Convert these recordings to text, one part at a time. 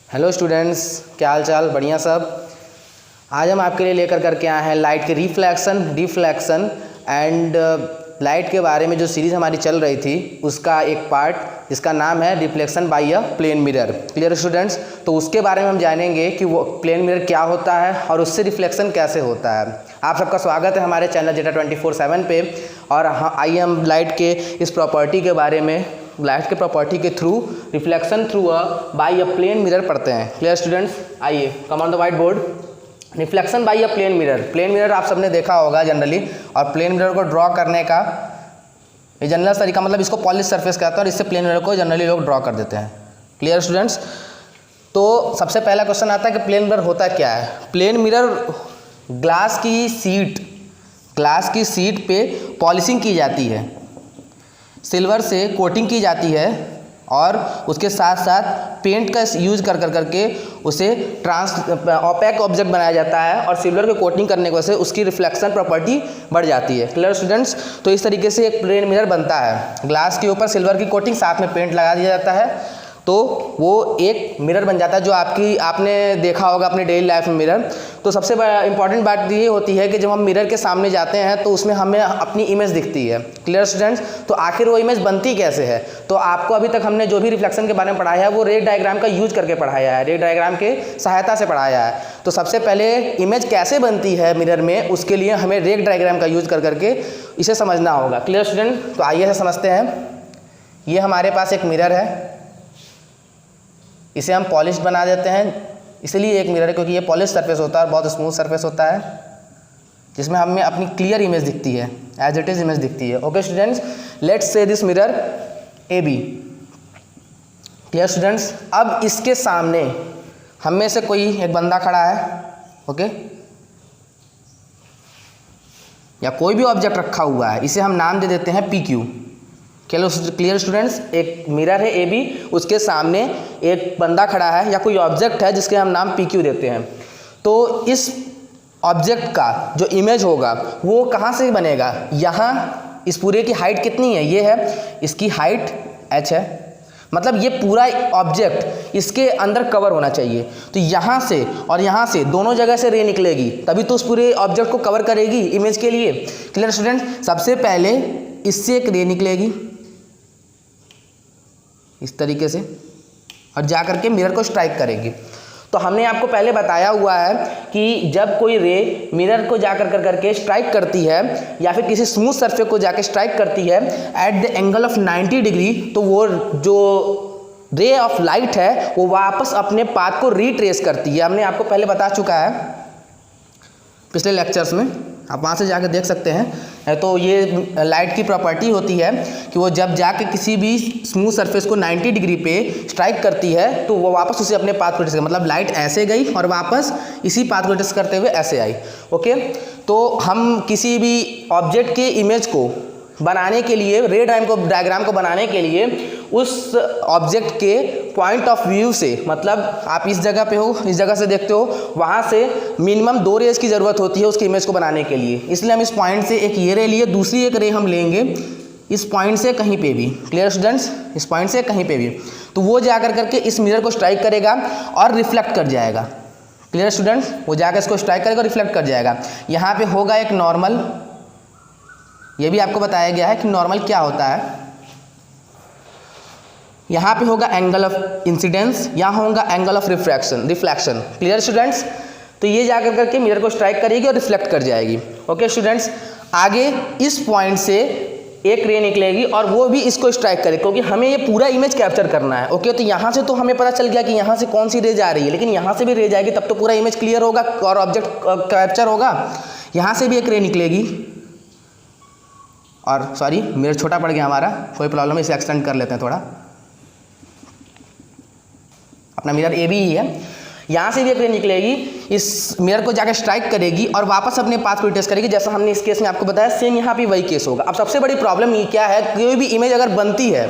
Hello students, क्या हाल चाल? बढ़िया सब। आज हम आपके लिए लेकर करके आए हैं लाइट के रिफ्लेक्शन एंड लाइट के बारे में जो सीरीज़ हमारी चल रही थी उसका एक पार्ट जिसका नाम है reflection by a plane mirror. Clear students? तो उसके बारे में हम जानेंगे कि वो प्लेन मिरर क्या होता है और उससे रिफ्लेक्शन कैसे होता है। आप सबका स्वागत है हमारे चैनल जेटा 24/7 पे। और आइए हम लाइट के इस प्रॉपर्टी के बारे में, लाइट के प्रॉपर्टी के through reflection through by a plane mirror पढ़ते हैं। Clear students? आइए, come on the white board. Reflection by a plane mirror. Plane mirror आप सबने देखा होगा जनरली, और प्लेन मिरर को ड्रॉ करने का ये जनरल तरीका, मतलब इसको पॉलिश सरफेस कहते हैं और इससे प्लेन मिरर को जनरली लोग ड्रॉ कर देते हैं। Clear students? तो सबसे पहला क्वेश्चन आता है कि प्लेन मिरर होता क्या है। प्लेन मिरर ग्लास की सीट पे पॉलिशिंग की जाती है, सिल्वर से कोटिंग की जाती है और उसके साथ साथ पेंट का यूज करके उसे ऑपेक ऑब्जेक्ट बनाया जाता है और सिल्वर की कोटिंग करने की वजह से उसकी रिफ्लेक्शन प्रॉपर्टी बढ़ जाती है। Clear students? तो इस तरीके से एक प्लेन मिरर बनता है। ग्लास के ऊपर सिल्वर की कोटिंग, साथ में पेंट लगा दिया जाता है, तो वो एक मिरर बन जाता है जो आपने देखा होगा अपने डेली लाइफ में मिरर। तो सबसे इंपॉर्टेंट बात ये होती है कि जब हम मिरर के सामने जाते हैं तो उसमें हमें अपनी इमेज दिखती है। Clear students? तो आखिर वो इमेज बनती कैसे है? तो आपको अभी तक हमने जो भी रिफ्लेक्शन के बारे में पढ़ाया है वो रे डायग्राम का यूज करके पढ़ाया है, रे डायग्राम के सहायता से पढ़ाया है। तो सबसे पहले इमेज कैसे बनती है मिरर में, उसके लिए हमें रे डायग्राम का यूज करके इसे समझना होगा। Clear student? तो आइए समझते हैं। ये हमारे पास एक मिरर है, इसे हम पॉलिश बना देते हैं, इसलिए एक मिरर है क्योंकि ये पॉलिश सरफेस होता है और बहुत स्मूथ सरफेस होता है जिसमें हमें अपनी क्लियर इमेज दिखती है, एज इट इज इमेज दिखती है। Okay students, let's say this mirror A B. Clear students? अब इसके सामने हम में से कोई एक बंदा खड़ा है, ओके, या कोई भी ऑब्जेक्ट रखा हुआ है, इसे हम नाम दे देते हैं पी क्यू। Clear students? एक मिरर है ए बी, उसके सामने एक बंदा खड़ा है या कोई ऑब्जेक्ट है जिसके हम नाम पी क्यू देते हैं। तो इस ऑब्जेक्ट का जो इमेज होगा वो कहाँ से बनेगा? यहाँ इस पूरे की हाइट कितनी है? ये है, इसकी हाइट h है, मतलब ये पूरा ऑब्जेक्ट इसके अंदर कवर होना चाहिए। तो यहाँ से और यहाँ से दोनों जगह से रे निकलेगी, तभी तो उस पूरे ऑब्जेक्ट को कवर करेगी इमेज के लिए। Clear student? सबसे पहले इससे एक रे निकलेगी इस तरीके से और जा करके मिरर को स्ट्राइक करेगी। तो हमने आपको पहले बताया हुआ है कि जब कोई रे मिरर को जाकर करके स्ट्राइक करती है या फिर किसी स्मूथ सरफेस को जाकर स्ट्राइक करती है at the angle of 90 degree, तो वो जो रे ऑफ लाइट है वो वापस अपने पाथ को रिट्रेस करती है। हमने आपको पहले बता चुका है पिछले लेक्चर्स में, आप वहाँ से जाकर देख सकते हैं। तो ये लाइट की प्रॉपर्टी होती है कि वो जब जाके किसी भी स्मूथ सरफेस को 90 डिग्री पे स्ट्राइक करती है तो वो वापस उसे अपने पाथ को ट्रेस, मतलब लाइट ऐसे गई और वापस इसी पाथ को ट्रेस करते हुए ऐसे आई। ओके, तो हम किसी भी ऑब्जेक्ट के इमेज को बनाने के लिए, रे डायग्राम को बनाने के लिए उस ऑब्जेक्ट के पॉइंट ऑफ व्यू से, मतलब आप इस जगह पे हो, इस जगह से देखते हो, वहाँ से मिनिमम 2 रेज की ज़रूरत होती है उसकी इमेज को बनाने के लिए। इसलिए हम इस पॉइंट से एक ये रे लिए, दूसरी एक रे हम लेंगे इस पॉइंट से कहीं पे भी। Clear students? इस पॉइंट से कहीं पे भी, तो वो जाकर करके इस मिरर को स्ट्राइक करेगा और रिफ्लेक्ट कर जाएगा। Clear students? वो जाकर इसको स्ट्राइक करेगा और रिफ्लेक्ट कर जाएगा। यहाँ पे होगा एक नॉर्मल, ये भी आपको बताया गया है कि नॉर्मल क्या होता है। यहाँ पे होगा एंगल ऑफ इंसिडेंस, यहाँ होगा angle of reflection. Clear students? तो ये जाकर करके मिरर को स्ट्राइक करेगी और रिफ्लेक्ट कर जाएगी। Okay students? आगे इस पॉइंट से एक रे निकलेगी और वो भी इसको स्ट्राइक करेगी, क्योंकि हमें ये पूरा इमेज कैप्चर करना है। ओके, तो यहाँ से तो हमें पता चल गया कि यहाँ से कौन सी रे जा रही है, लेकिन यहाँ से भी रे जाएगी तब तो पूरा इमेज क्लियर होगा और ऑब्जेक्ट कैप्चर होगा। यहाँ से भी एक रे निकलेगी और सॉरी, मिरर छोटा पड़ गया हमारा, कोई प्रॉब्लम है, इसे एक्सटेंड कर लेते हैं थोड़ा। अपना मिरर ए बी ही है, यहाँ से भी एक रे निकलेगी, इस मिरर को जाकर स्ट्राइक करेगी और वापस अपने पाथ को रिट्रेस करेगी, जैसा हमने इस केस में आपको बताया। सेम यहाँ पे वही केस होगा। अब सबसे बड़ी प्रॉब्लम ये क्या है, कोई भी इमेज अगर बनती है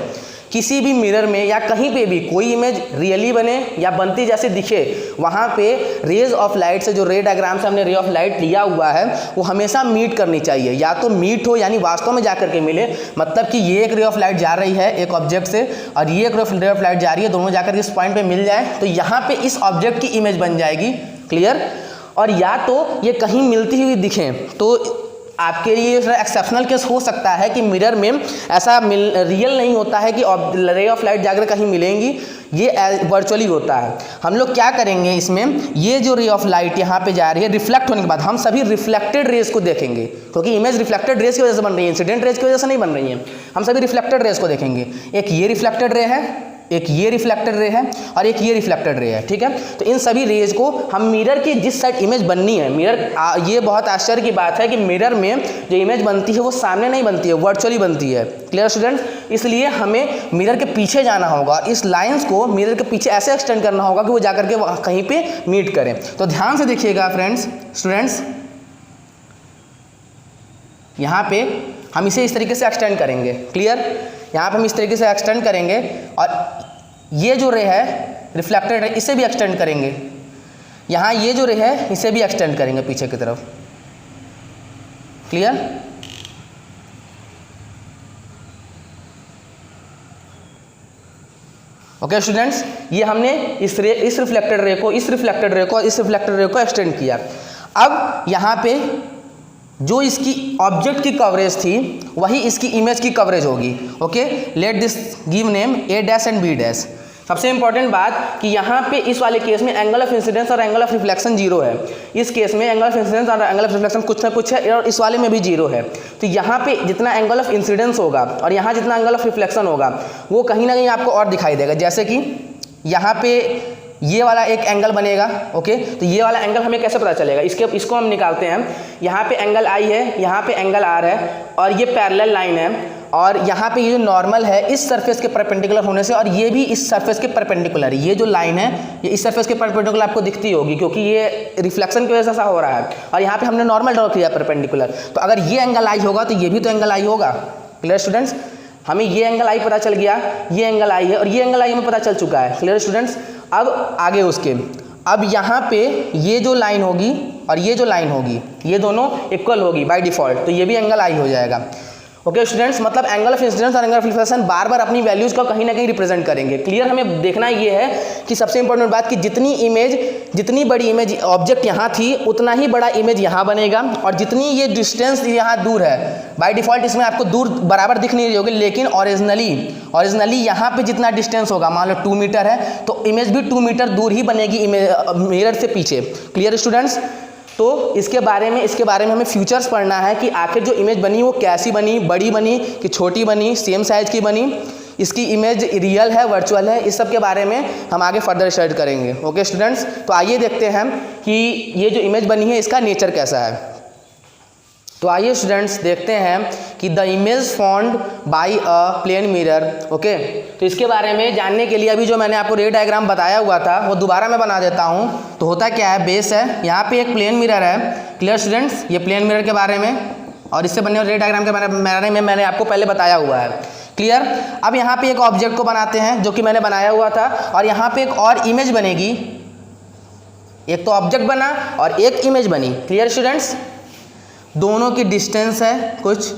किसी भी मिरर में या कहीं पे भी कोई इमेज रियली बने या बनती जैसे दिखे, वहाँ पे रेज ऑफ लाइट से, जो रे डायग्राम से हमने रे ऑफ लाइट लिया हुआ है, वो हमेशा मीट करनी चाहिए। या तो मीट हो यानी वास्तव में जाकर के मिले, मतलब कि ये एक रे ऑफ लाइट जा रही है एक ऑब्जेक्ट से और ये एक रे ऑफ लाइट जा रही है, दोनों जाकर इस पॉइंट पे मिल जाए तो यहाँ पे इस ऑब्जेक्ट की इमेज बन जाएगी। क्लियर? और या तो ये कहीं मिलती हुई दिखें तो आपके लिए एक्सेप्शनल केस हो सकता है कि मिरर में ऐसा रियल नहीं होता है कि रे ऑफ लाइट जाकर कहीं मिलेंगी, ये वर्चुअली होता है। हम लोग क्या करेंगे इसमें, ये जो रे ऑफ लाइट यहाँ पे जा रही है, रिफ्लेक्ट होने के बाद हम सभी रिफ्लेक्टेड रेज को देखेंगे, क्योंकि इमेज रिफ्लेक्टेड रेज की वजह से बन रही है, इंसिडेंट रेज की वजह से नहीं बन रही है। हम सभी रिफ्लेक्टेड रेज को देखेंगे, एक ये रिफ्लेक्टेड रे है, एक ये रिफ्लेक्टेड रे है और एक ये रिफ्लेक्टेड रे है। ठीक है, तो इन सभी रेज को हम मिरर की जिस साइड इमेज बननी है, ये बहुत आश्चर्य की बात है कि मिरर में जो इमेज बनती है वो सामने नहीं बनती है, वर्चुअली बनती है। Clear students? इसलिए हमें मिरर के पीछे जाना होगा, इस लाइंस को मिरर के पीछे ऐसे एक्सटेंड करना होगा कि वो जाकर के कहीं पे मीट करें। तो ध्यान से देखिएगा फ्रेंड्स, स्टूडेंट्स, यहाँ पे हम इसे इस तरीके से एक्सटेंड करेंगे। क्लियर? यहाँ पे हम इस तरीके से एक्सटेंड करेंगे और ये जो रे है रिफ्लेक्टेड है इसे भी एक्सटेंड करेंगे, यहाँ ये जो रे है इसे भी एक्सटेंड करेंगे पीछे की तरफ। क्लियर? ओके स्टूडेंट्स, ये हमने इस रिफ्लेक्टेड रे को इस रिफ्लेक्टेड रे को एक्सटेंड किया। अब यहाँ पे जो इसकी ऑब्जेक्ट की कवरेज थी वही इसकी इमेज की कवरेज होगी। Okay, let this give name A dash and B dash. सबसे इंपॉर्टेंट बात कि यहाँ पे इस वाले केस में एंगल ऑफ इंसिडेंस और एंगल ऑफ रिफ्लेक्शन जीरो है। इस केस में एंगल ऑफ इंसिडेंस और एंगल ऑफ रिफ्लेक्शन कुछ ना कुछ है और इस वाले में भी जीरो है। तो यहाँ पे जितना एंगल ऑफ इंसिडेंस होगा और यहाँ जितना एंगल ऑफ रिफ्लेक्शन होगा वो कहीं ना कहीं आपको और दिखाई देगा। जैसे कि यहाँ पे ये वाला एक एंगल बनेगा। ओके, तो ये वाला एंगल हमें कैसे पता चलेगा, इसको हम निकालते हैं। यहाँ पे एंगल आई है, यहाँ पे एंगल आर है और ये पैरेलल लाइन है और यहाँ पे ये जो नॉर्मल है इस सरफेस के परपेंडिकुलर होने से और ये भी इस सरफेस के परपेंडिकुलर, ये जो लाइन है ये इस सरफेस के परपेंडिकुलर आपको दिखती होगी क्योंकि ये रिफ्लेक्शन की वजह से ऐसा हो रहा है और यहाँ पे हमने नॉर्मल ड्रॉ किया परपेंडिकुलर। तो अगर ये एंगल आई होगा तो ये भी तो एंगल आई होगा। Clear students? हमें ये एंगल आई पता चल गया, ये एंगल आई है और ये एंगल आई हमें पता चल चुका है। Clear students? अब आगे उसके, अब यहाँ पे ये जो लाइन होगी और ये जो लाइन होगी ये दोनों इक्वल होगी बाय डिफॉल्ट, तो ये भी एंगल आई हो जाएगा। ओके स्टूडेंट्स, मतलब एंगल ऑफ इंसिडेंस और एंगल ऑफ रिफ्लेक्शन बार बार अपनी वैल्यूज को कहीं ना कहीं रिप्रेजेंट करेंगे। क्लियर? हमें देखना ये है कि सबसे इंपॉर्टेंट बात कि जितनी बड़ी इमेज ऑब्जेक्ट यहाँ थी उतना ही बड़ा इमेज यहाँ बनेगा और जितनी ये डिस्टेंस यहाँ दूर है बाय डिफॉल्ट इसमें आपको दूर बराबर दिख नहीं रही होगी, लेकिन ओरिजिनली यहाँ पे जितना डिस्टेंस होगा, मान लो 2 मीटर है तो इमेज भी 2 मीटर दूर ही बनेगी मिरर से पीछे। Clear students? तो इसके बारे में हमें फ्यूचर्स पढ़ना है कि आखिर जो इमेज बनी वो कैसी बनी, बड़ी बनी कि छोटी बनी, सेम साइज की बनी, इसकी इमेज रियल है वर्चुअल है, इस सब के बारे में हम आगे फर्दर स्टडी करेंगे। ओके स्टूडेंट्स, तो आइए देखते हैं कि ये जो इमेज बनी है इसका नेचर कैसा है। तो आइए स्टूडेंट्स देखते हैं कि the image formed by a plane mirror. Okay, तो इसके बारे में जानने के लिए अभी जो मैंने आपको रे डायग्राम बताया हुआ था वो दोबारा मैं बना देता हूँ। तो होता क्या है, बेस है, यहाँ पे एक प्लेन मिरर है। Clear students? ये प्लेन मिरर के बारे में और इससे बने हुए रे डायग्राम के बारे में मैंने आपको पहले बताया हुआ है। क्लियर? अब यहाँ पे एक ऑब्जेक्ट को बनाते हैं जो कि मैंने बनाया हुआ था और यहाँ पे एक और इमेज बनेगी। एक तो ऑब्जेक्ट बना और एक इमेज बनी। Clear students? दोनों की डिस्टेंस है कुछ,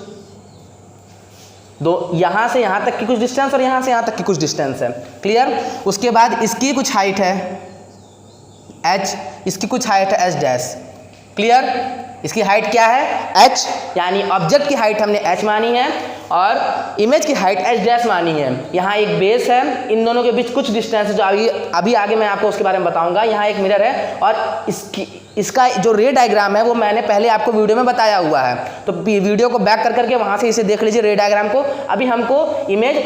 यहाँ से यहाँ तक की कुछ डिस्टेंस और यहाँ से यहाँ तक की कुछ डिस्टेंस है। क्लियर? उसके बाद इसकी कुछ हाइट है h, इसकी कुछ हाइट है h डैश। क्लियर? इसकी हाइट क्या है h, यानी ऑब्जेक्ट की हाइट हमने h मानी है और इमेज की हाइट h डैश मानी है। यहाँ एक बेस है, इन दोनों के बीच कुछ डिस्टेंस है जो अभी आगे मैं आपको उसके बारे में बताऊंगा। यहाँ एक मिरर है और इसका जो रे डायग्राम है वो मैंने पहले आपको वीडियो में बताया हुआ है, तो वीडियो को बैक कर करके वहाँ से इसे देख लीजिए रे डायग्राम को। अभी हमको इमेज,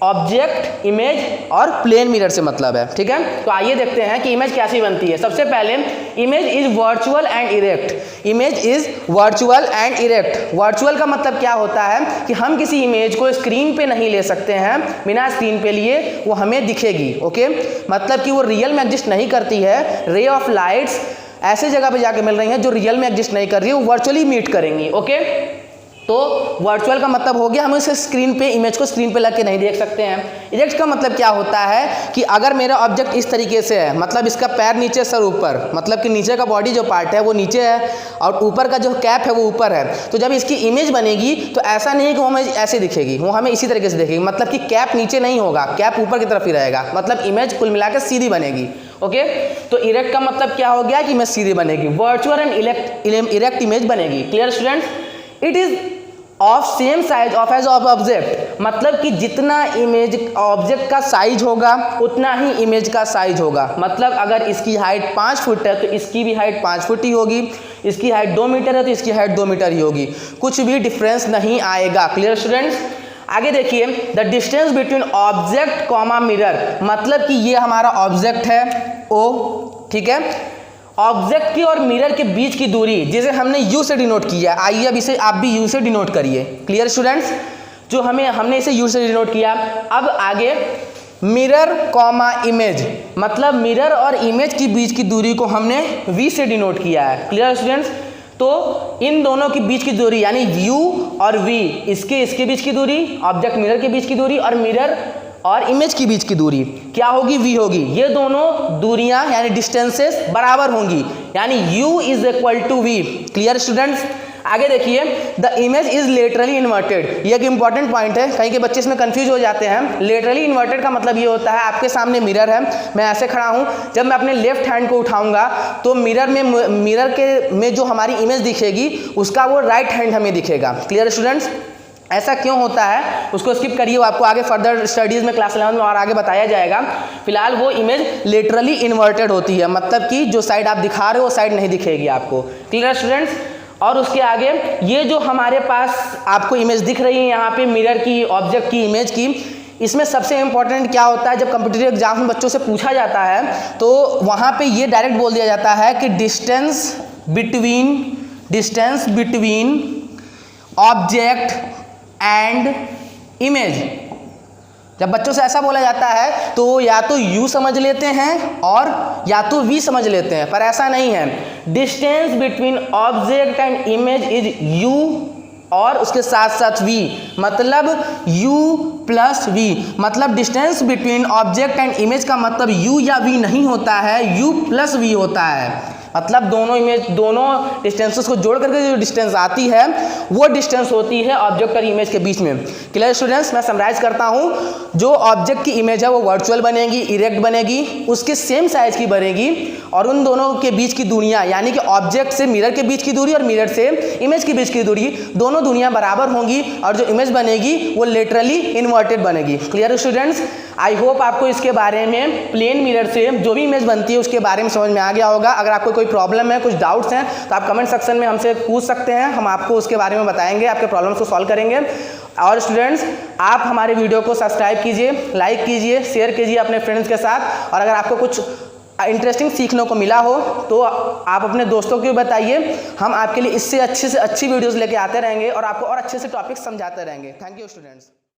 ऑब्जेक्ट, इमेज और प्लेन मिरर से मतलब है। ठीक है, तो आइए देखते हैं कि इमेज कैसी बनती है। सबसे पहले image is virtual and erect. Image is virtual and erect. Virtual का मतलब क्या होता है कि हम किसी इमेज को स्क्रीन पे नहीं ले सकते हैं, बिना स्क्रीन पे लिए वो हमें दिखेगी। ओके, मतलब कि वो रियल में एग्जिस्ट नहीं करती है। रे ऑफ लाइट्स ऐसे जगह पे जाके मिल रही हैं जो रियल में एग्जिस्ट नहीं कर रही है, वो वर्चुअली मीट करेंगी। ओके, तो वर्चुअल का मतलब हो गया हम इसे स्क्रीन पे, इमेज को स्क्रीन पे लग के नहीं देख सकते हैं। इरेक्ट का मतलब क्या होता है कि अगर मेरा ऑब्जेक्ट इस तरीके से है, मतलब इसका पैर नीचे सर ऊपर, मतलब कि नीचे का बॉडी जो पार्ट है वो नीचे है और ऊपर का जो कैप है वो ऊपर है, तो जब इसकी इमेज बनेगी तो ऐसा नहीं है कि वो हमें ऐसे दिखेगी, वो हमें इसी तरीके से दिखेगी, मतलब कि कैप नीचे नहीं होगा, कैप ऊपर की तरफ ही रहेगा, मतलब इमेज कुल मिलाकर सीधी बनेगी। ओके, तो इरेक्ट का मतलब क्या हो गया कि इमेज सीधी बनेगी, वर्चुअल एंड इरेक्ट इमेज बनेगी। Clear students? It is of same size of as of object, मतलब कि जितना इमेज ऑब्जेक्ट का साइज होगा उतना ही इमेज का साइज होगा। मतलब अगर इसकी हाइट 5 फुट है तो इसकी भी हाइट 5 फुट ही होगी, इसकी हाइट 2 मीटर है तो इसकी हाइट 2 मीटर ही होगी, कुछ भी डिफरेंस नहीं आएगा। Clear students? आगे देखिए, the distance between object comma mirror, मतलब कि ये हमारा ऑब्जेक्ट है O, ठीक है, ऑब्जेक्ट की और मिरर के बीच की दूरी जिसे हमने U से डिनोट किया, आइए अब इसे आप भी U से डिनोट करिए। Clear students? जो हमने इसे U से डिनोट किया। अब आगे मिरर कॉमा इमेज, मतलब मिरर और इमेज के बीच की दूरी को हमने V से डिनोट किया है। Clear students? तो इन दोनों के बीच की दूरी यानी U और V, इसके बीच की दूरी, ऑब्जेक्ट मिरर के बीच की दूरी और मिरर और इमेज के बीच की दूरी क्या होगी? V होगी। ये दोनों दूरियां यानी डिस्टेंसेस बराबर होंगी, यानी U is equal to V। Clear students? आगे देखिए, the image is laterally inverted, ये एक इंपॉर्टेंट पॉइंट है, कहीं के बच्चे इसमें कंफ्यूज हो जाते हैं। लेटरली इन्वर्टेड का मतलब ये होता है आपके सामने मिरर है, मैं ऐसे खड़ा हूं, जब मैं अपने लेफ्ट हैंड को उठाऊंगा तो मिरर में जो हमारी इमेज दिखेगी उसका वो राइट हैंड हमें दिखेगा। Clear students? ऐसा क्यों होता है उसको स्किप करिए, वो आपको आगे फर्दर स्टडीज़ में क्लास 11 में और आगे बताया जाएगा। फिलहाल वो इमेज लेटरली इन्वर्टेड होती है, मतलब कि जो साइड आप दिखा रहे हो वो साइड नहीं दिखेगी आपको। Clear students? और उसके आगे ये जो हमारे पास आपको इमेज दिख रही है यहाँ पे मिरर की, ऑब्जेक्ट की, इमेज की, इसमें सबसे इंपॉर्टेंट क्या होता है, जब कॉम्पिटिटिव एग्जाम में बच्चों से पूछा जाता है तो वहाँ पे ये डायरेक्ट बोल दिया जाता है कि distance between object and image. जब बच्चों से ऐसा बोला जाता है तो या तो U समझ लेते हैं और या तो V समझ लेते हैं, पर ऐसा नहीं है। Distance between object and image is U और उसके साथ साथ V, मतलब U प्लस V, मतलब distance between object and image का मतलब U या V नहीं होता है, U प्लस V होता है। मतलब दोनों डिस्टेंसेस को जोड़ करके जो डिस्टेंस आती है वो डिस्टेंस होती है ऑब्जेक्ट और इमेज के बीच में। Clear students? मैं समराइज करता हूँ, जो ऑब्जेक्ट की इमेज है वो वर्चुअल बनेगी, इरेक्ट बनेगी, उसके सेम साइज की बनेगी और उन दोनों के बीच की दूरियाँ यानी कि ऑब्जेक्ट से मिरर के बीच की दूरी और मिरर से इमेज के बीच की दूरी, दोनों दूरियाँ बराबर होंगी और जो इमेज बनेगी वो लेटरली इन्वर्टेड बनेगी। Clear students? आई होप आपको इसके बारे में प्लेन मिरर से जो भी इमेज बनती है उसके बारे में समझ में आ गया होगा। अगर आपको कोई प्रॉब्लम है, कुछ डाउट्स हैं तो आप कमेंट सेक्शन में हमसे पूछ सकते हैं, हम आपको उसके बारे में बताएंगे, आपके प्रॉब्लम्स को सॉल्व करेंगे। और स्टूडेंट्स, आप हमारे वीडियो को सब्सक्राइब कीजिए, लाइक कीजिए, शेयर कीजिए अपने फ्रेंड्स के साथ, और अगर आपको कुछ इंटरेस्टिंग सीखने को मिला हो तो आप अपने दोस्तों को बताइए। हम आपके लिए इससे अच्छी वीडियोस लेके आते रहेंगे और आपको और अच्छे से टॉपिक समझाते रहेंगे। Thank you students.